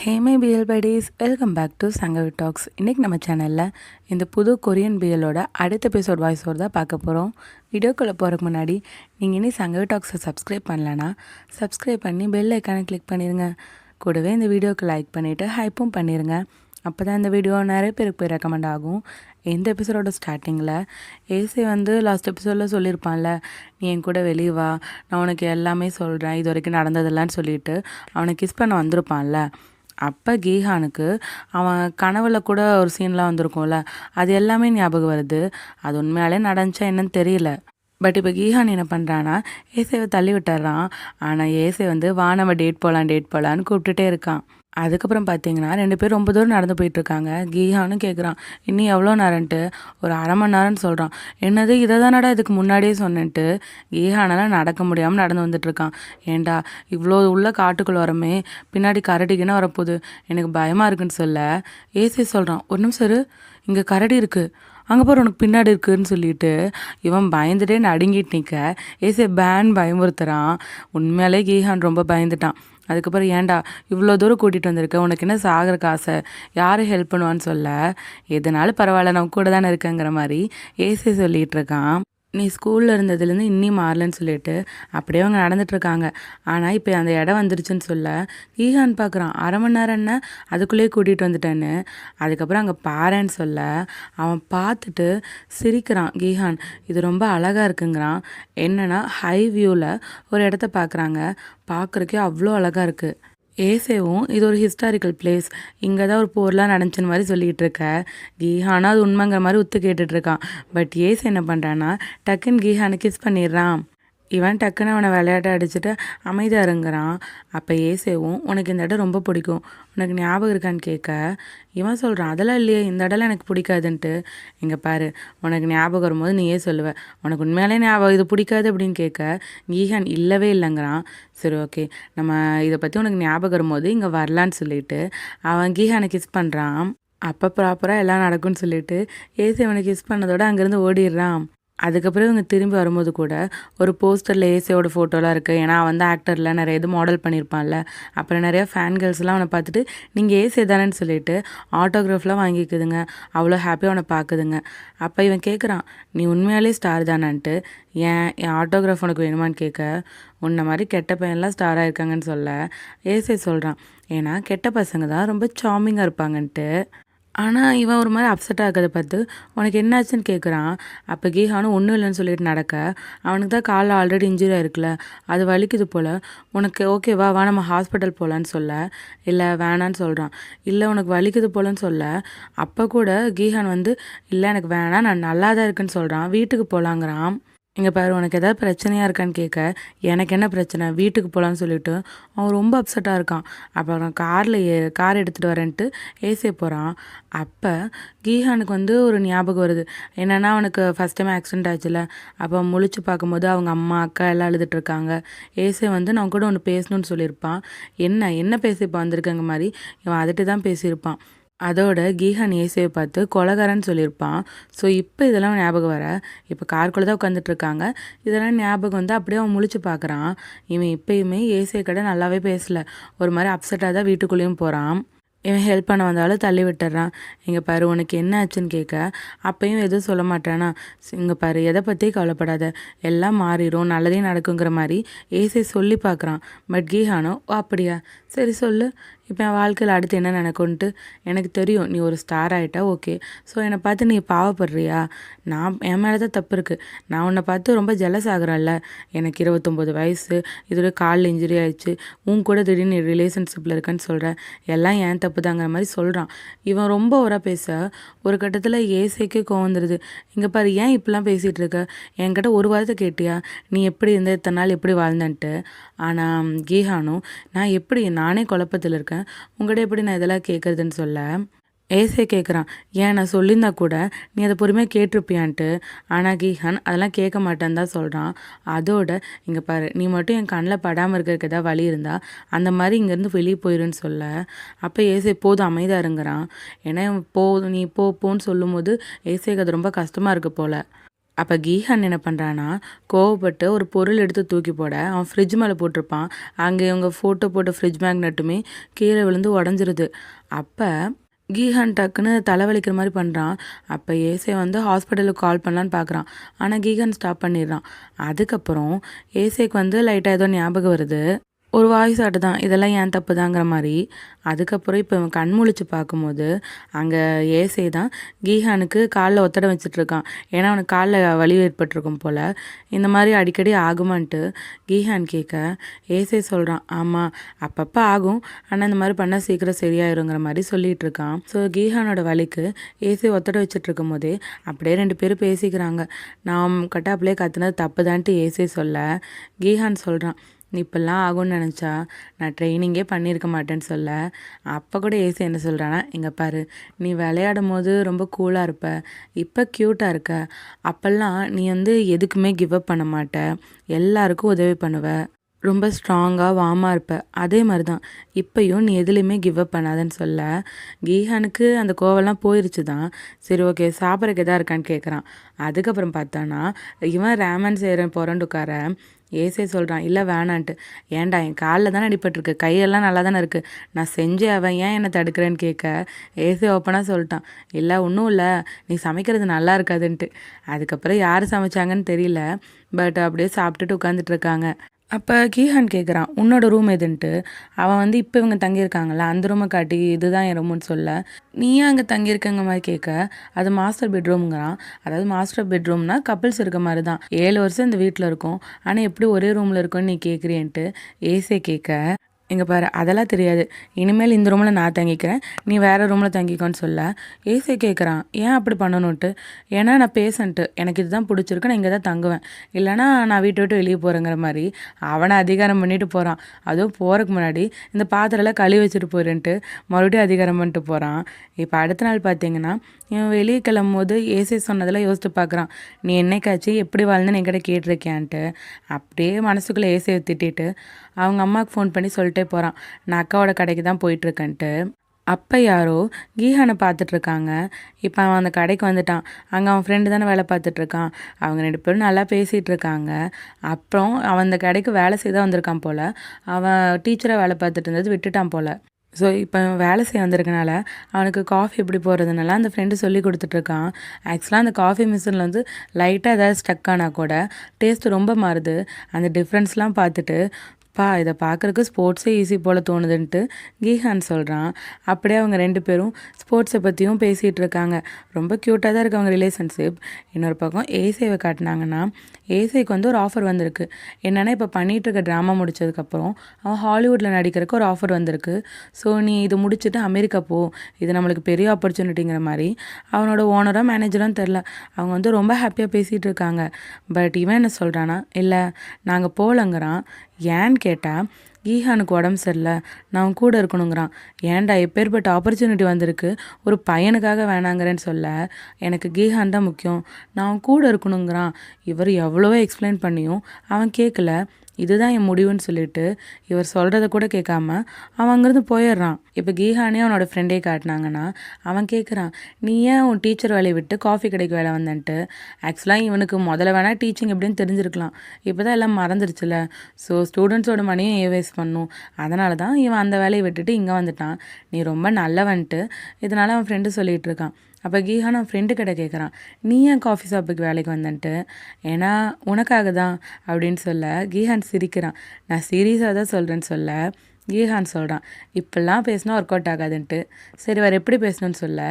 ஹே my பிஎல் beauties, welcome back to Sankavi talks. இன்றைக்கி நம்ம சேனலில் இந்த புது கொரியன் பிஎலோட அடுத்த எபிசோட் வாய்ஸ் ஓவர் தான் பார்க்க போகிறோம். வீடியோக்குள்ளே போகிறதுக்கு முன்னாடி நீங்கள் இனி சங்கவி டாக்ஸை சப்ஸ்கிரைப் பண்ணலன்னா சப்ஸ்கிரைப் பண்ணி பெல் ஐக்கானை கிளிக் பண்ணிடுங்க. கூடவே இந்த வீடியோக்கு லைக் பண்ணிவிட்டு ஹைப்பும் பண்ணிடுங்க. அப்போ தான் இந்த வீடியோ நிறைய பேருக்கு போய் ரெக்கமெண்ட் ஆகும். இந்த எபிசோடோட ஸ்டார்டிங்கில் ஏசி லாஸ்ட் எபிசோடில் சொல்லியிருப்பான்ல, நீ என் கூட வெளியே வா, நான் உனக்கு எல்லாமே சொல்கிறேன், இது வரைக்கும் நடந்ததில்லன்னு சொல்லிட்டு அவனை கிஸ் பண்ண வந்திருப்பான்ல. அப்போ கீஹானுக்கு அவன் கனவுல கூட ஒரு சீன்லாம் வந்திருக்கும்ல, அது எல்லாமே ஞாபகம் வருது. அது உண்மையாலே நடந்துச்சா என்னன்னு தெரியல. பட் இப்போ கீஹான் என்ன பண்ணுறான்னா ஏசைவை தள்ளி விட்டுறான். ஆனால் ஏசை வா நம்ம டேட் போகலான்னு கூப்பிட்டுட்டே இருக்கான். அதுக்கப்புறம் பார்த்தீங்கன்னா 2 பேரும் ரொம்ப தூரம் நடந்து போயிட்டுருக்காங்க. கீஹானும் கேட்குறான், இன்னும் எவ்வளோ நேரம்ன்ட்டு. ஒரு அரை மணி நேரம்னு சொல்கிறான். என்னது இதை தானடா இதுக்கு முன்னாடியே சொன்னேன்ட்டு கீஹானெல்லாம் நடக்க முடியாமல் நடந்து வந்துட்டுருக்கான். ஏண்டா இவ்வளோ உள்ள காட்டுக்குள்ளே வரமே, பின்னாடி கரடிக்குன்னு வரப்போகுது, எனக்கு பயமாக இருக்குன்னு சொல்ல ஏசி சொல்கிறான், ஒரு நிமிஷம் இரு, இங்கே கரடி இருக்குது, அங்கே போகிற உனக்கு பின்னாடி இருக்குதுன்னு சொல்லிட்டு இவன் பயந்துட்டே நடுங்கிட்டு நிற்க ஏசி பயமுறுத்துறான். உண்மையாலே கீஹான் ரொம்ப பயந்துட்டான். அதுக்கப்புறம் ஏன்டா இவ்வளோ தூரம் கூட்டிகிட்டு வந்திருக்க, உனக்கு என்ன சாகிற காசை, யார் ஹெல்ப் பண்ணுவான்னு சொல்ல, எதனாலும் பரவாயில்ல நான் கூட தானே இருக்கேங்கிற மாதிரி ஏசி சொல்லிகிட்டு இருக்கான். நீ ஸ்கூலில் இருந்ததுலேருந்து இன்னும் மாறலன்னு சொல்லிட்டு அப்படியே அவங்க நடந்துட்டுருக்காங்க. ஆனால் இப்போ அந்த இடம் வந்துருச்சுன்னு சொல்ல ஈஹான் பார்க்குறான், அரை மணி நேரம் என்ன அதுக்குள்ளேயே கூட்டிகிட்டு வந்துட்டேன்னு. அதுக்கப்புறம் அங்கே பாருன்னு சொல்ல அவன் பார்த்துட்டு சிரிக்கிறான். கீஹான் இது ரொம்ப அழகாக இருக்குங்கிறான். என்னென்னா ஹை வியூவில் ஒரு இடத்த பார்க்குறாங்க, பார்க்குறக்கே அவ்வளோ அழகாக இருக்குது. ஏசேவும் இது ஒரு ஹிஸ்டாரிக்கல் பிளேஸ், இங்கே தான் ஒரு போர்லாம் நடந்துச்சுன்னு மாதிரி சொல்லிகிட்டு இருக்க. கீஹானா அது உண்மைங்கிற மாதிரி ஒத்து கேட்டுட்ருக்கான். பட் ஏசே என்ன பண்ணுறான்னா டக்குன்னு கீஹானை கிஸ் பண்ணிடுறான். இவன் டக்குன்னு அவனை விளையாட்ட அடிச்சுட்டு அமைதியாக இருங்கிறான். அப்போ ஏசேவும் உனக்கு இந்த இடம் ரொம்ப பிடிக்கும், உனக்கு ஞாபகம் இருக்கான்னு கேட்க இவன் சொல்கிறான், அதெல்லாம் இல்லையே, இந்த இடம்லாம் எனக்கு பிடிக்காதுன்ட்டு. இங்கே பாரு, உனக்கு ஞாபகம் வரும்போது நீயே சொல்லுவேன், உனக்கு உண்மையாலே ஞாபகம் இது பிடிக்காது அப்படின்னு கேட்க கீஹான் இல்லவே இல்லைங்கிறான். சரி ஓகே, நம்ம இதை பற்றி உனக்கு ஞாபகம் வரும்போது இங்கே வரலான்னு சொல்லிட்டு அவன் கீஹானை கிஸ் பண்ணுறான். அப்போ ப்ராப்பராக எல்லாம் நடக்கும்னு சொல்லிட்டு ஏசி அவனை கிஸ் பண்ணதோடு அங்கேருந்து ஓடிடுறான். அதுக்கப்புறம் இவங்க திரும்பி வரும்போது கூட ஒரு போஸ்டரில் ஏசியோட ஃபோட்டோலாம் இருக்குது. ஏன்னா அவன் வந்து ஆக்டரில் நிறைய இது மாடல் பண்ணியிருப்பான்ல. அப்புறம் நிறையா ஃபேன் கேர்ள்ஸ்லாம் அவனை பார்த்துட்டு நீங்கள் ஏசி தானேன்னு சொல்லிட்டு ஆட்டோகிராஃப்லாம் வாங்கிக்குதுங்க. அவ்வளோ ஹாப்பியாக அவனை பார்க்குதுங்க. அப்போ இவன் கேட்குறான், நீ உண்மையாலே ஸ்டார் தானான்ட்டு. என் ஆட்டோகிராஃப் உனக்கு வேணுமான்னு கேட்க உன்ன மாதிரி கெட்ட பையன்லாம் ஸ்டாராக இருக்காங்கன்னு சொல்ல ஏசி சொல்கிறான், ஏன்னா கெட்ட பசங்க தான் ரொம்ப சார்மிங்காக இருப்பாங்கன்ட்டு. ஆனால் இவன் ஒரு மாதிரி அப்செட்டாக இருக்கிறத பார்த்து உனக்கு என்னாச்சுன்னு கேட்குறான். அப்போ கீஹானும் ஒன்றும் இல்லைன்னு சொல்லிட்டு நடக்க அவனுக்கு தான் காலில் ஆல்ரெடி இன்ஜுரி ஆயிருக்குல்ல, அது வலிக்குது போல், உனக்கு ஓகேவா வா நம்ம ஹாஸ்பிட்டல் போகலான்னு சொல்ல இல்லை வேணான்னு சொல்கிறான். இல்லை உனக்கு வலிக்குது போலன்னு சொல்ல அப்போ கூட கீஹான் இல்லை எனக்கு வேணாம், நான் நல்லா தான் இருக்குன்னு சொல்கிறான். வீட்டுக்கு போகலாங்கிறான். இங்கே பாரு, உனக்கு எதாவது பிரச்சனையாக இருக்கான்னு கேட்க எனக்கு என்ன பிரச்சனை, வீட்டுக்கு போகலான்னு சொல்லிட்டு அவன் ரொம்ப அப்செட்டாக இருக்கான். அப்புறம் கார் எடுத்துகிட்டு வரேன்ட்டு ஏசிய போகிறான். அப்போ கீஹானுக்கு ஒரு ஞாபகம் வருது. என்னென்னா அவனுக்கு ஃபஸ்ட் டைம் ஆக்சிடென்ட் ஆச்சுல, அப்போ முழிச்சு பார்க்கும்போது அவங்க அம்மா அக்கா எல்லாம் அழுதுட்ருக்காங்க. ஏசே நான் கூட ஒன்று பேசணும்னு சொல்லியிருப்பான். என்ன பேசிப்பா வந்திருக்கங்க மாதிரி இவன் அதட்டு தான் பேசியிருப்பான். அதோட கீஹான் ஏசியை பார்த்து கொலகாரன்னு சொல்லியிருப்பான். ஸோ இப்போ இதெல்லாம் ஞாபகம் வர இப்போ காருக்குள்ளே தான் உட்காந்துட்ருக்காங்க. இதெல்லாம் ஞாபகம் அப்படியே அவன் முழிச்சு பார்க்குறான். இவன் இப்போயுமே ஏசியை கடை நல்லாவே பேசலை, ஒரு மாதிரி அப்செட்டாக தான் வீட்டுக்குள்ளேயும் போகிறான். இவன் ஹெல்ப் பண்ண வந்தாலும் தள்ளி விட்டுறான். இங்கே பாரு உனக்கு என்ன ஆச்சுன்னு கேட்க அப்பையும் எதுவும் சொல்ல மாட்டானா. இங்கே பாரு எதை பற்றியும் கவலைப்படாத, எல்லாம் மாறிடும், நல்லதே நடக்குங்கிற மாதிரி ஏசி சொல்லி பார்க்குறான். பட் கீஹானோ அப்படியா, சரி சொல்லு, இப்போ என் வாழ்க்கையில் அடுத்து என்ன நடக்கும்ன்ட்டு. எனக்கு தெரியும் நீ ஒரு ஸ்டார் ஆகிட்டா ஓகே, ஸோ என்னை பார்த்து நீ பாவப்படுறியா, என் மேலே தான் தப்பு இருக்குது. நான் உன்னை பார்த்து ரொம்ப ஜெலஸ் ஆகுறேன்ல, எனக்கு 29 வயசு, இதோட காலில் இன்ஜுரி ஆயிடுச்சு, கூட திடீர்னு ரிலேஷன்ஷிப்பில் இருக்கேன்னு சொல்கிறேன், எல்லாம் ஏன் தப்பு தாங்கிற மாதிரி சொல்கிறான். இவன் ரொம்ப ஓரா பேச ஒரு கட்டத்தில் ஏசிக்கே கோவம் வந்துடுது. இங்கே பாரு ஏன் இப்படிலாம் பேசிகிட்டு இருக்க, என்கிட்ட ஒரு வாரத்தை கேட்டியா நீ எப்படி இருந்த, இத்தனை நாள் எப்படி வாழ்ந்தன்ட்டு. ஆனால் கீஹானும் நான் எப்படி, நானே குழப்பத்தில் இருக்கேன், உங்கள்கிட்ட எப்படி நான் இதெல்லாம் கேட்குறதுன்னு சொல்ல ஏசே கேட்குறான், ஏன் நான் சொல்லியிருந்தா கூட நீ அதை பொறுமையாக கேட்டிருப்பியான்ட்டு. ஆனால் கீஹான் அதெல்லாம் கேட்க மாட்டேன்னு தான் சொல்கிறான். அதோட இங்கே பாரு, நீ மட்டும் என் கண்ணில் படாமல் இருக்கிறதுக்கு ஏதாவது வழி இருந்தால் அந்த மாதிரி இங்கேருந்து வெளியே போயிருன்னு சொல்ல அப்போ ஏசே போதும் அமைதியாக இருங்கிறான். ஏன்னா நீ போன்னு சொல்லும் போது ஏசேக்கு அது ரொம்ப கஷ்டமாக இருக்குது போல். அப்போ கீஹான் என்ன பண்ணுறான்னா கோவப்பட்டு ஒரு பொருள் எடுத்து தூக்கி போட அவன் ஃப்ரிட்ஜ் மேலே போட்டிருப்பான். அங்கே இவங்க ஃபோட்டோ போட்ட ஃப்ரிட்ஜ் மேக்னெட்டுமே கீழே விழுந்து உடஞ்சிருது. அப்போ கீஹான் டக்குன்னு தலைவலிக்கிற மாதிரி பண்ணுறான். அப்போ ஏசே வந்து ஹாஸ்பிட்டலுக்கு கால் பண்ணலான்னு பார்க்குறான். ஆனால் கீஹான் ஸ்டாப் பண்ணிடுறான். அதுக்கப்புறம் ஏசேக்கு வந்து லைட்டாக ஏதோ ஞாபகம் வருது. ஒரு வாய்ஸ் ஆட்டு தான், இதெல்லாம் ஏன் தப்பு தாங்கிற மாதிரி. அதுக்கப்புறம் இப்போ இவன் கண் முழிச்சு பார்க்கும்போது அங்கே ஏசே தான் கீஹானுக்கு காலில் ஒத்தடம் வச்சிட்ருக்கான். ஏன்னா அவனுக்கு காலில் வலி ஏற்பட்டிருக்கும் போல். இந்த மாதிரி அடிக்கடி ஆகுமான்ட்டு கீஹான் கேட்க ஏசே சொல்கிறான், ஆமாம் அப்பப்போ ஆகும், ஆனால் இந்த மாதிரி பண்ணால் சீக்கிரம் சரியாயிருங்கிற மாதிரி சொல்லிகிட்டு இருக்கான். ஸோ கீஹானோட வலிக்கு ஏசே ஒத்தடம் வச்சிட்ருக்கும் போதே அப்படியே 2 பேரும் பேசிக்கிறாங்க. நான் கட்டாப்பிலே கற்றுனது தப்பு தான்ட்டு ஏசே சொல்ல கீஹான் சொல்கிறான், நீ இப்படிலாம் ஆகும்னு நினச்சா நான் ட்ரைனிங்கே பண்ணியிருக்க மாட்டேன்னு சொல்ல. அப்போ கூட ஏசி என்ன சொல்கிறான்னா, இங்கே பாரு, நீ விளையாடும் போது ரொம்ப கூலாக இருப்ப, இப்போ க்யூட்டாக இருக்க, அப்போல்லாம் நீ வந்து எதுக்குமே கிவ் அப் பண்ண மாட்ட, எல்லாருக்கும் உதவி பண்ணுவ, ரொம்ப ஸ்ட்ராங்காக வார்மாக இருப்ப, அதே மாதிரி தான் இப்போயும் நீ எதுலேயுமே கிவ் அப் பண்ணாதன்னு சொல்ல கீஹானுக்கு அந்த கோவெல்லாம் போயிடுச்சு தான். சரி ஓகே சாப்பிட்றக்கு எதாக இருக்கான்னு கேட்குறான். அதுக்கப்புறம் பார்த்தானா இவன் ரேமன் செய்கிற புரண்டுக்கார ஏசே சொல்கிறான், இல்லை வேணான்ட்டு. ஏன்டா என் காலில் தானே அடிபட்டிருக்கு, கையெல்லாம் நல்லா தானே இருக்குது, நான் செஞ்சே அவன் ஏன் என்னை தடுக்கிறேன்னு கேட்க ஏசே ஓப்பனாக சொல்லிட்டான், இல்லை ஒன்றும் இல்லை, நீ சமைக்கிறது நல்லா இருக்காதுன்ட்டு. அதுக்கப்புறம் யார் சமைச்சாங்கன்னு தெரியல, பட் அப்படியே சாப்பிட்டுட்டு உட்காந்துட்டு இருக்காங்க. அப்போ கீஹான் கேட்குறான், உன்னோட ரூம் எதுன்ட்டு. அவன் வந்து இப்போ இவங்க தங்கியிருக்காங்களா அந்த ரூமை காட்டி இதுதான் என் ரூமுன்னு சொல்ல, நீ ஏன் அங்கே தங்கியிருக்கங்க மாதிரி கேட்க, அது மாஸ்டர் பெட்ரூம்ங்கிறான். அதாவது மாஸ்டர் பெட்ரூம்னா கப்பிள்ஸ் இருக்க மாதிரி தான். 7 வருஷம் இந்த வீட்டில் இருக்கும், ஆனால் எப்படி ஒரே ரூமில் இருக்கும்னு நீ கேட்குறியன்ட்டு ஏசே கேட்க, இங்கே பாரு அதெல்லாம் தெரியாது, இனிமேல் இந்த ரூமில் நான் தங்கிக்கிறேன், நீ வேறு ரூமில் தங்கிக்கோன்னு சொல்ல ஏசே கேட்குறான், ஏன் அப்படி பண்ணணுன்ட்டு. ஏன்னா நான் பேசன்ட்டு, எனக்கு இதுதான் பிடிச்சிருக்கு, நான் இங்கே தான் தங்குவேன், இல்லைனா நான் வீட்டை விட்டு வெளியே போகிறேங்கிற மாதிரி அவனை அதிகாரம் பண்ணிட்டு போகிறான். அதுவும் போகிறதுக்கு முன்னாடி இந்த பாத்திரம்லாம் கழுவி வச்சுட்டு போயிடுன்ட்டு மறுபடியும் அதிகாரம் பண்ணிட்டு போகிறான். இப்போ அடுத்த நாள் பார்த்தீங்கன்னா இவன் வெளியே கிளம்பும் போது ஏசே சொன்னதெல்லாம் யோசித்து பார்க்குறான், நீ என்னைக்காச்சு எப்படி வாழ்ந்துன்னு என்கிட்ட கேட்டிருக்கியான்ட்டு. அப்படியே மனசுக்குள்ளே ஏசையை திட்டிட்டு அவங்க அம்மாவுக்கு ஃபோன் பண்ணி சொல்லிட்டே போகிறான், நான் அக்காவோட கடைக்கு தான் போயிட்டுருக்கேன்ட்டு. அப்போ யாரோ கீஹானை பார்த்துட்ருக்காங்க. இப்போ அவன் அந்த கடைக்கு வந்துட்டான். அங்கே அவன் ஃப்ரெண்டு தானே வேலை பார்த்துட்ருக்கான். அவங்க 2 பேரும் நல்லா பேசிகிட்டு இருக்காங்க. அப்புறம் அவன் அந்த கடைக்கு வேலை செய்ய தான் வந்திருக்கான் போல். அவன் டீச்சராக வேலை பார்த்துட்டு இருந்தது விட்டுட்டான் போல். ஸோ இப்போ வேலை செய்ய வந்திருக்கனால அவனுக்கு காஃபி எப்படி போடுறதுனால அந்த ஃப்ரெண்டு சொல்லி கொடுத்துட்ருக்கான். ஆக்சுவலாக அந்த காஃபி மிஷினில் வந்து லைட்டாக ஏதாவது ஸ்டக் ஆனால் கூட டேஸ்ட்டு ரொம்ப மாறுது. அந்த டிஃப்ரென்ஸ்லாம் பார்த்துட்டு இதை பார்க்குறக்கு ஸ்போர்ட்ஸே ஈஸி போல் தோணுதுன்ட்டு கீஹான் சொல்கிறான். அப்படியே அவங்க 2 பேரும் ஸ்போர்ட்ஸை பற்றியும் பேசிகிட்டு இருக்காங்க. ரொம்ப க்யூட்டாக தான் இருக்கு அவங்க ரிலேஷன்ஷிப். இன்னொரு பக்கம் ஏசேவை காட்டினாங்கன்னா ஏசேக்கு வந்து ஒரு ஆஃபர் வந்திருக்கு. என்னென்னா இப்போ பண்ணிகிட்டு இருக்க ட்ராமா முடித்ததுக்கப்புறம் அவன் ஹாலிவுட்டில் நடிக்கிறதுக்கு ஒரு ஆஃபர் வந்திருக்கு. ஸோ நீ இது முடிச்சுட்டு அமெரிக்கா போ, இது நம்மளுக்கு பெரிய ஆப்பர்ச்சுனிட்டிங்கிற மாதிரி அவனோட ஓனராக மேனேஜரான்னு தெரில அவங்க வந்து ரொம்ப ஹாப்பியாக பேசிகிட்டு இருக்காங்க. பட் இவன் என்ன சொல்கிறான்னா, இல்லை நாங்கள் போகலங்கிறான். ஏன்னு கேட்டால் கீஹானுக்கு உடம்பு சரியில்லை, நான் அவன் கூட இருக்கணுங்கிறான். ஏன்டா எப்பேற்பட்ட ஆப்பர்ச்சுனிட்டி வந்திருக்கு, ஒரு பையனுக்காக வேணாங்கிறேன்னு சொல்ல எனக்கு கீஹான் தான் முக்கியம், நான் அவன் கூட இருக்கணுங்கிறான். இவர் எவ்வளவோ எக்ஸ்பிளைன் பண்ணியும் அவன் கேட்கல. இதுதான் என் முடிவுன்னு சொல்லிட்டு இவர் சொல்கிறத கூட கேட்காம அவன் அங்கேருந்து போயிடுறான். இப்போ கீஹானே அவனோட ஃப்ரெண்டே காட்டினாங்கன்னா அவன் கேட்குறான், நீ ஏன் உன் டீச்சர் வேலையை விட்டு காஃபி கடைக்கு வேலை வந்தன்ட்டு. ஆக்சுவலாக இவனுக்கு முதல்ல வேணால் டீச்சிங் எப்படின்னு தெரிஞ்சிருக்கலாம், இப்போ தான் எல்லாம் மறந்துருச்சுல. ஸோ ஸ்டூடெண்ட்ஸோட மணியும் வேஸ்ட் பண்ணும், அதனால தான் இவன் அந்த வேலையை விட்டுட்டு இங்கே வந்துட்டான். நீ ரொம்ப நல்லவன்ட்டு இதனால் அவன் ஃப்ரெண்டு சொல்லிகிட்டு இருக்கான். அப்போ கீஹான் அவன் ஃப்ரெண்டு கிட்ட கேட்குறான், நீ ஏன் காஃபி ஷாப்புக்கு வேலைக்கு வந்தன்ட்டு. ஏன்னா உனக்காக தான் அப்படின்னு சொல்ல கீஹான் சிரிக்கிறான். நான் சீரியஸாக தான் சொல்கிறேன்னு சொல்ல கீஹான் சொல்கிறான், இப்படிலாம் பேசினா ஒர்க் அவுட் ஆகாதுன்ட்டு. சரி வேறு எப்படி பேசணும்னு சொல்ல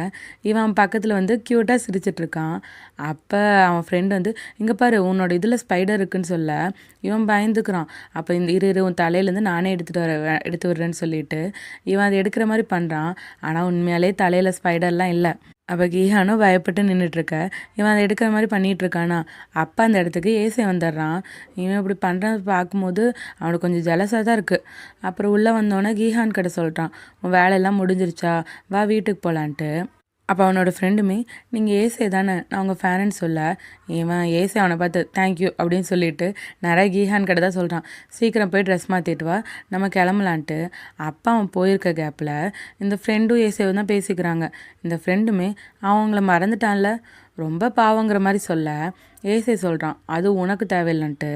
இவன் பக்கத்தில் வந்து க்யூட்டாக சிரிச்சிட்ருக்கான். அப்போ அவன் ஃப்ரெண்டு வந்து, இங்கே பாரு உன்னோட இதில் ஸ்பைடர் இருக்குன்னு சொல்ல இவன் பயந்துக்கிறான். அப்போ இந்த இரு உன் தலையிலேருந்து நானே எடுத்து விடுறேன்னு சொல்லிட்டு இவன் அதை எடுக்கிற மாதிரி பண்ணுறான். ஆனால் உண்மையாலே தலையில் ஸ்பைடர்லாம் இல்லை. அப்போ கீஹானும் பயப்பட்டு நின்றுட்டுருக்க இவன் அதை எடுக்கிற மாதிரி பண்ணிகிட்ருக்கானா. அப்போ அந்த இடத்துக்கு ஏசே வந்துடுறான். இவன் இப்படி பண்ணுறத பார்க்கும்போது அவனுக்கு கொஞ்சம் ஜலஸாக தான் இருக்குது. அப்புறம் உள்ளே வந்தோடனே கீஹான் கிட்ட சொல்கிறான், உன் வேலையெல்லாம் முடிஞ்சிருச்சா, வா வீட்டுக்கு போகலான்ட்டு. அப்போ அவனோட ஃப்ரெண்டுமே நீங்கள் ஏசே தானே நான் உங்கள் ஃபேனுன்னு சொல்ல இவன் ஏசே அவனை பார்த்து தேங்க்யூ அப்படின்னு சொல்லிட்டு நிறைய கீஹான் கிட்ட தான் சொல்கிறான், சீக்கிரம் போய் ட்ரெஸ் மாற்றிட்டு வா நம்ம கிளம்பலான்ட்டு. அப்பா அவன் போயிருக்க கேப்பில் இந்த ஃப்ரெண்டும் ஏசேவும் தான் பேசிக்கிறாங்க. இந்த ஃப்ரெண்டுமே அவங்கள மறந்துட்டான்ல ரொம்ப பாவங்கிற மாதிரி சொல்ல ஏசே சொல்கிறான் அது உனக்கு தேவையில்லைன்ட்டு.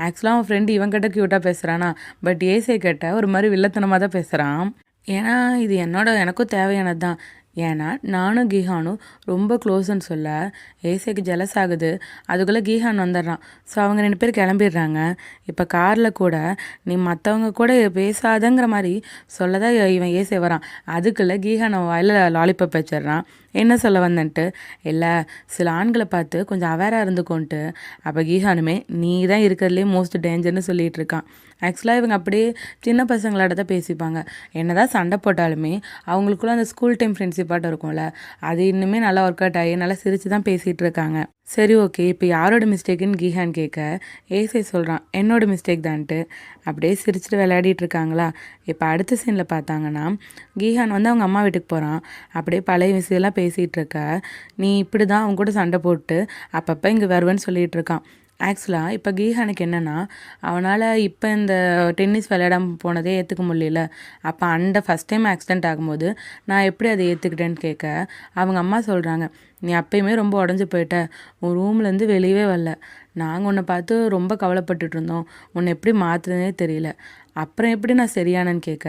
ஆக்சுவலாக அவன் ஃப்ரெண்டு இவன்கிட்ட க்யூட்டாக பேசுகிறானா, பட் ஏசே கிட்ட ஒரு மாதிரி வில்லத்தனமாக தான் பேசுகிறான். ஏன்னா இது எனக்கும் தேவையானது தான். ஏன்னா நானும் கீஹானும் ரொம்ப க்ளோஸ்ன்னு சொல்ல ஏசேக்கு ஜெலஸ் ஆகுது. அதுக்குள்ளே கீஹான் வந்துடுறான். ஸோ அவங்க 2 பேர் கிளம்பிடுறாங்க. இப்போ காரில் கூட நீ மற்றவங்க கூட பேசாதங்கிற மாதிரி சொல்லதான் இவன் ஏசே வரான். அதுக்குள்ளே கீஹான் அவன் வாயில் லாலிபப் வச்சிடுறான். என்ன சொல்ல வந்தேன்ட்டு, இல்லை சில ஆண்களை பார்த்து கொஞ்சம் அவேராக இருந்துக்கோன்ட்டு. அப்போ கீஹானுமே நீ தான் இருக்கிறதுலே மோஸ்ட் டேஞ்சர்னு சொல்லிகிட்டு இருக்கான். ஆக்சுவலாக இவங்க அப்படியே சின்ன பசங்களோட தான் பேசிப்பாங்க. என்ன தான் சண்டை போட்டாலுமே அவங்களுக்குள்ள அந்த ஸ்கூல் டைம் ஃப்ரெண்ட்ஷிப்பாட்டம் இருக்கும்ல, அது இன்னுமே நல்லா ஒர்க் அவுட் ஆகி நல்லா சிரித்து தான் பேசிகிட்டு இருக்காங்க. சரி ஓகே, இப்போ யாரோட மிஸ்டேக்குன்னு கீஹான் கேட்க ஏசே சொல்கிறான் என்னோட மிஸ்டேக் தான்ட்டு. அப்படியே சிரிச்சுட்டு விளையாடிட்டு இருக்காங்களா. இப்போ அடுத்த சீனில் பார்த்தாங்கன்னா கீஹான் வந்து அவங்க அம்மா வீட்டுக்கு போகிறான். அப்படியே பழைய விஷயம்லாம் பேசிகிட்டு இருக்க நீ இப்படி தான் அவங்க கூட சண்டை போட்டு அப்பப்போ இங்கே வருவேன்னு சொல்லிகிட்டு இருக்கான். ஆக்சுவலாக இப்போ கீஹானுக்கு என்னென்னா அவனால் இப்போ இந்த டென்னிஸ் விளையாடாமல் போனதே ஏற்றுக்க முடியல. அப்போ ஃபஸ்ட் டைம் ஆக்சிடெண்ட் ஆகும்போது நான் எப்படி அதை ஏற்றுக்கிட்டேன்னு கேட்க அவங்க அம்மா சொல்கிறாங்க, நீ அப்பயுமே ரொம்ப உடஞ்சி போயிட்ட, உன் ரூம்லேருந்து வெளியவே வரல, நாங்கள் உன்னை பார்த்து ரொம்ப கவலைப்பட்டுட்டு இருந்தோம், உன்னை எப்படி மாற்றுறதுனே தெரியல, அப்புறம் எப்படி நான் சரியானேன்னு கேட்க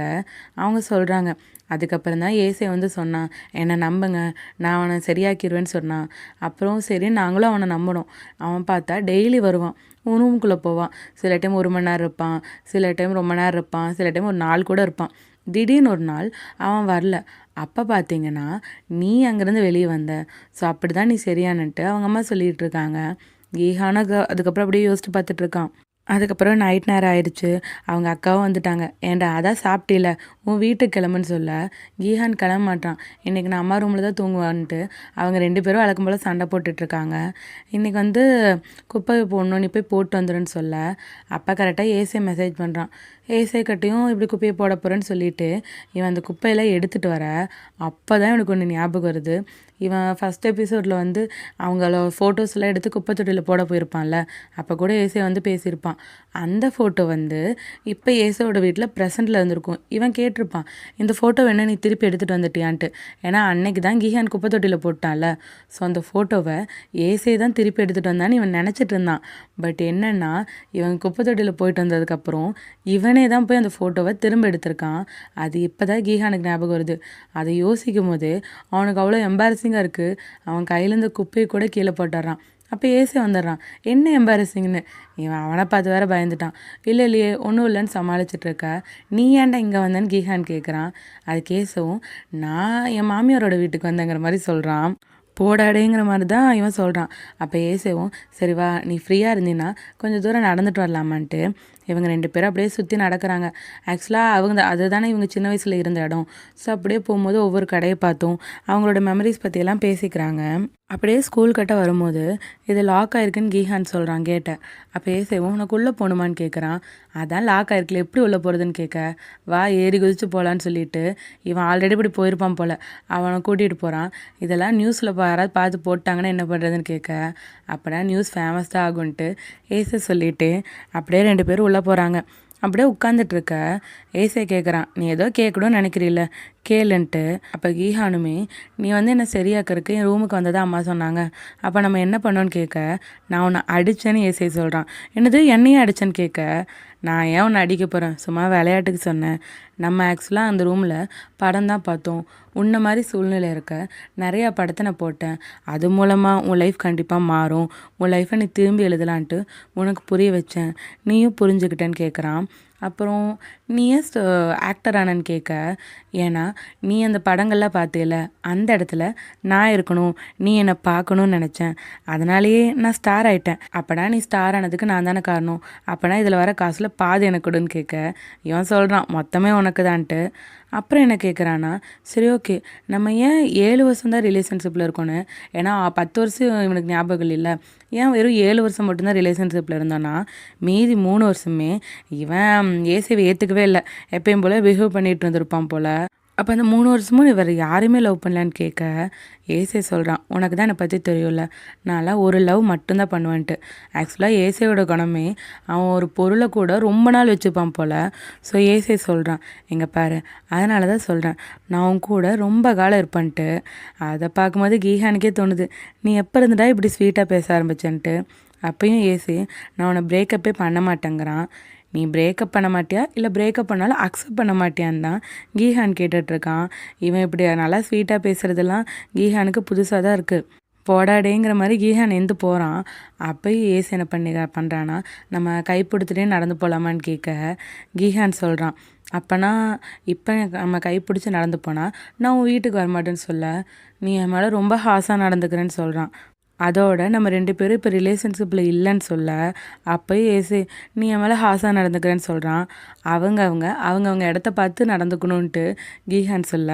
அவங்க சொல்கிறாங்க, அதுக்கப்புறம் தான் ஏசே வந்து சொன்னான் என்னை நம்புங்க நான் அவனை சரியாக்கிடுவேன்னு சொன்னான். அப்புறம் சரி நாங்களும் அவனை நம்பினோம். அவன் பார்த்தா டெய்லி வருவான், ரூமுக்குள்ளே போவான். சில டைம் 1 மணி நேரம் இருப்பான், சில டைம் ரொம்ப நேரம் இருப்பான், சில டைம் ஒரு நாள் கூட இருப்பான். திடீர்னு ஒரு நாள் அவன் வரல. அப்போ பார்த்தீங்கன்னா நீ அங்கேருந்து வெளியே வந்த, ஸோ அப்படி தான் நீ சரியானன்ட்டு அவங்க அம்மா சொல்லிகிட்டு இருக்காங்க. கீஹானா அதுக்கப்புறம் அப்படியே யோசிச்சு பார்த்துட்டு இருக்கான். அதுக்கப்புறம் நைட் நேரம் ஆயிடுச்சு. அவங்க அக்காவும் வந்துட்டாங்க. ஏன்டா அதான் சாப்பிட்டில உன் வீட்டுக்கு கிளம்புன்னு சொல்ல கீஹான் கிளம்ப மாட்டான். இன்றைக்கி நான் அம்மா ரூமில் தான் தூங்குவான்ட்டு அவங்க 2 பேரும் வழக்கம் போல் சண்டை போட்டுட்ருக்காங்க. இன்றைக்கி வந்து குப்பை போடணும் நீ போய் போட்டு வந்துடுன்னு சொல்ல அப்போ கரெக்டாக ஏசே மெசேஜ் பண்ணுறான். ஏசே கட்டையும் இப்படி குப்பையை போட போகிறேன்னு சொல்லிட்டு இவன் அந்த குப்பையெல்லாம் எடுத்துகிட்டு வர அப்போ தான் இவனுக்கு ஒன்று ஞாபகம் வருது. இவன் ஃபஸ்ட் எபிசோடில் வந்து அவங்கள ஃபோட்டோஸ்லாம் எடுத்து குப்பை தொட்டியில் போட போயிருப்பான்ல, அப்போ கூட ஏசே வந்து பேசியிருப்பான். அந்த ஃபோட்டோ வந்து இப்போ ஏசோட வீட்டில் ப்ரெசென்ட்டில் இருந்திருக்கும். இவன் கேட்டிருப்பான் இந்த ஃபோட்டோ வேணா நீ திருப்பி எடுத்துகிட்டு வந்துட்டியான்ட்டு. ஏன்னா அன்னைக்கு தான் கீஹான் குப்பை தொட்டியில் போட்டான்ல, ஸோ அந்த ஃபோட்டோவை ஏசே தான் திருப்பி எடுத்துகிட்டு வந்தான்னு இவன் நினச்சிட்டு இருந்தான். பட் என்னென்னா இவன் குப்பை தொட்டியில் போயிட்டு வந்ததுக்கப்புறம் இவனே தான் போய் அந்த ஃபோட்டோவை திரும்ப எடுத்திருக்கான். அது இப்போ தான் கீஹானுக்கு ஞாபகம் வருது. அதை யோசிக்கும் போது அவனுக்கு அவ்வளோ எம்பாரசிங்காக இருக்குது. அவன் கையிலேருந்து குப்பையை கூட கீழே போட்டுடுறான். அப்போ ஏசே வந்துடுறான். என்ன எம்பாரசிங்னு இவன் அவனை பார்த்து வேற பயந்துட்டான். இல்லையே ஒன்றும் இல்லைன்னு சமாளிச்சுட்டு இருக்க, நீ ஏன்டா இங்கே வந்தேன்னு கீஹான் கேட்குறான். அது கேசவும் நான் என் மாமியாரோட வீட்டுக்கு வந்தேங்கிற மாதிரி சொல்கிறான். போடாடேங்கிற மாதிரி தான் இவன் சொல்கிறான். அப்போ ஏசேவும் சரி வா நீ ஃப்ரீயாக இருந்தீன்னா கொஞ்சம் தூரம் நடந்துட்டு வரலாமான்ட்டு இவங்க 2 பேரும் அப்படியே சுற்றி நடக்கிறாங்க. ஆக்சுவலாக அதுதானே இவங்க சின்ன வயசில் இருந்த இடம். ஸோ அப்படியே போகும்போது ஒவ்வொரு கடையை பார்த்தோம் அவங்களோட மெமரிஸ் பற்றியெல்லாம் பேசிக்கிறாங்க. அப்படியே ஸ்கூல் கிட்ட வரும்போது இது லாக் ஆயிருக்குன்னு கீஹான் சொல்கிறான் கேட்டேன். அப்போ ஏசேவும் உனக்கு உள்ளே போகணுமான்னு கேட்குறான். அதான் லாக் ஆயிருக்குல எப்படி உள்ளே போகிறதுன்னு கேட்க வா ஏறி குதிச்சு போகலான்னு சொல்லிட்டு இவன் ஆல்ரெடி இப்படி போயிருப்பான் போல் அவனை கூட்டிகிட்டு போகிறான். இதெல்லாம் நியூஸில் யாராவது பார்த்து போட்டாங்கன்னா என்ன பண்ணுறதுன்னு கேட்க அப்படின்னா நியூஸ் ஃபேமஸ் தான் ஆகுன்ட்டு ஏசே சொல்லிவிட்டு அப்படியே 2 பேரும் உள்ளே போகிறாங்க. அப்படியே உட்காந்துட்ருக்க ஏசே கேட்குறான் நீ ஏதோ கேட்கணும்னு நினைக்கிறீல்ல கேளுன்ட்டு. அப்போ கீஹானுமே நீ வந்து என்னை சரியாக்கிறதுக்கு என் ரூமுக்கு வந்ததான் அம்மா சொன்னாங்க, அப்போ நம்ம என்ன பண்ணோன்னு கேட்க நான் உன்னை அடித்தேன்னு ஏசே சொல்கிறான். என்னது என்னையும் அடித்தேன்னு கேட்க நான் ஏன் உன்னை அடிக்க போகிறேன், சும்மா விளையாட்டுக்கு சொன்னேன். நம்ம ஆக்சுவலாக அந்த ரூமில் படம் தான் பார்த்தோம். உன்ன மாதிரி சூழ்நிலை இருக்க நிறையா படத்தை நான் போட்டேன். அது மூலமாக உன் லைஃப் கண்டிப்பாக மாறும், உன் லைஃப்பை நீ திரும்பி எழுதலான்ட்டு உனக்கு புரிய வச்சேன், நீயும் புரிஞ்சுக்கிட்டேன்னு கேட்குறான். அப்புறம் நீ ஏன் ஆக்டர் ஆனன்னு கேட்க ஏன்னா நீ அந்த படங்கள்லாம் பார்த்தில அந்த இடத்துல நான் இருக்கணும், நீ என்னை பார்க்கணுன்னு நினச்சேன், அதனாலேயே நான் ஸ்டார் ஆகிட்டேன். அப்போனா நீ ஸ்டார் ஆனதுக்கு நான் தானே காரணம், அப்போனா இதில் வர காசில் பாதி எனக்கு கொடுன்னு கேட்க இவன் சொல்கிறான் மொத்தமே உனக்கு தான்ட்டு. அப்புறம் என்ன கேட்குறான்னா சரி ஓகே நம்ம ஏன் 7 வருஷம் தான் ரிலேஷன்ஷிப்பில் இருக்கணும், ஏன்னா 10 வருஷம் இவனுக்கு ஞாபகம் இல்லை, ஏன் வெறும் 7 வருஷம் மட்டும்தான் ரிலேஷன்ஷிப்பில் இருந்தோன்னா மீதி 3 வருஷமே இவன் ஏசேவை ஏற்றுக்கவே இல்லை, எப்பயும் போல் பிஹேவ் பண்ணிகிட்டு இருந்திருப்பான் போல். அப்போ அந்த 3 வருஷமும் இவர் யாரையுமே லவ் பண்ணலான்னு கேட்க, ஏசே சொல்கிறான், உனக்கு தான் என்னை பற்றி தெரியும்ல, நான்லாம் ஒரு லவ் மட்டும்தான் பண்ணுவேன்ட்டு. ஆக்சுவலாக ஏசையோட குணமே அவன் ஒரு பொருளை கூட ரொம்ப நாள் வச்சுப்பான் போல். ஸோ ஏசே சொல்கிறான், எங்கே பாரு, அதனால தான் சொல்கிறேன், நான் உன் கூட ரொம்ப காலம் இருப்பேன்ட்டு. அதை பார்க்கும்போது கீஹானுக்கே தோணுது, நீ எப்போ இருந்துடா இப்படி ஸ்வீட்டாக பேச ஆரம்பிச்சேன்ட்டு. அப்பயும் ஏசே நான் உன்னை பிரேக்கப்பே பண்ண மாட்டேங்கிறான். நீ பிரேக்கப் பண்ண மாட்டியா இல்லை பிரேக்கப் பண்ணாலும் அக்செப்ட் பண்ண மாட்டியான்னு தான் கீஹான் கேட்டுட்ருக்கான். இவன் இப்படி நல்லா ஸ்வீட்டாக பேசுகிறதெல்லாம் கீஹானுக்கு புதுசாக தான் இருக்குது. போடாடேங்கிற மாதிரி கீஹான் எந்து போகிறான். அப்போயும் ஏசு என்ன பண்ணுறான்னா, நம்ம கைப்பிடிச்சிட்டே நடந்து போகலாமான்னு கேட்க கீஹான் சொல்கிறான், அப்போனா இப்போ நம்ம கைப்பிடிச்சி நடந்து போனால் நான் உன் வீட்டுக்கு வரமாட்டேன்னு சொல்ல, நீ என் மேலே ரொம்ப ஹாஸாக நடந்துக்கிறேன்னு சொல்கிறான். அதோட நம்ம 2 பேரும் இப்போ ரிலேஷன்ஷிப்பில் இல்லைன்னு சொல்ல, அப்போயும் ஏசு நீ என் மேலே ஹாஸாக நடந்துக்கிறேன்னு சொல்கிறான். அவங்க இடத்த பார்த்து நடந்துக்கணுன்ட்டு கீஹான் சொல்ல,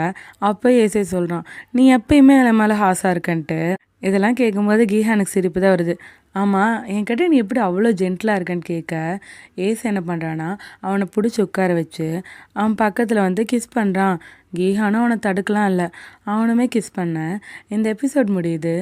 அப்போ ஏசே சொல்கிறான், நீ எப்பயுமே என் மேலே ஹாஸாக இருக்கன்ட்டு. இதெல்லாம் கேட்கும்போது கீஹானுக்கு சிரிப்பு தான் வருது. ஆமாம், என்கிட்ட நீ எப்படி அவ்வளோ ஜென்டிலாக இருக்கன்னு கேட்க, ஏசு என்ன பண்ணுறான்னா அவனை பிடிச்சி உட்கார வச்சு அவன் பக்கத்தில் வந்து கிஸ் பண்ணுறான். கீஹானும் அவனை தடுக்கலாம் இல்லை, அவனுமே கிஸ் பண்ண இந்த எபிசோட் முடியுது.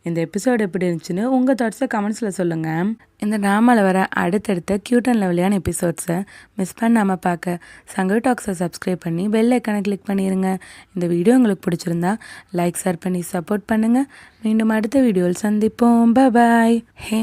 இந்த எபிசோட் எப்படி இருந்துச்சுன்னு உங்கள் தாட்ஸை கமெண்ட்ஸில் சொல்லுங்கள். இந்த ட்ராமாவில் வர அடுத்தடுத்த க்யூட் அண்ட் லவ்லியான எபிசோட்ஸை மிஸ் பண்ணாமல் பார்க்க சங்கவி டாக்ஸை சப்ஸ்கிரைப் பண்ணி பெல் ஐக்கானை கிளிக் பண்ணிடுங்க. இந்த வீடியோ உங்களுக்கு பிடிச்சிருந்தா லைக் ஷேர் பண்ணி சப்போர்ட் பண்ணுங்கள். மீண்டும் அடுத்த வீடியோவில் சந்திப்போம். பாய்.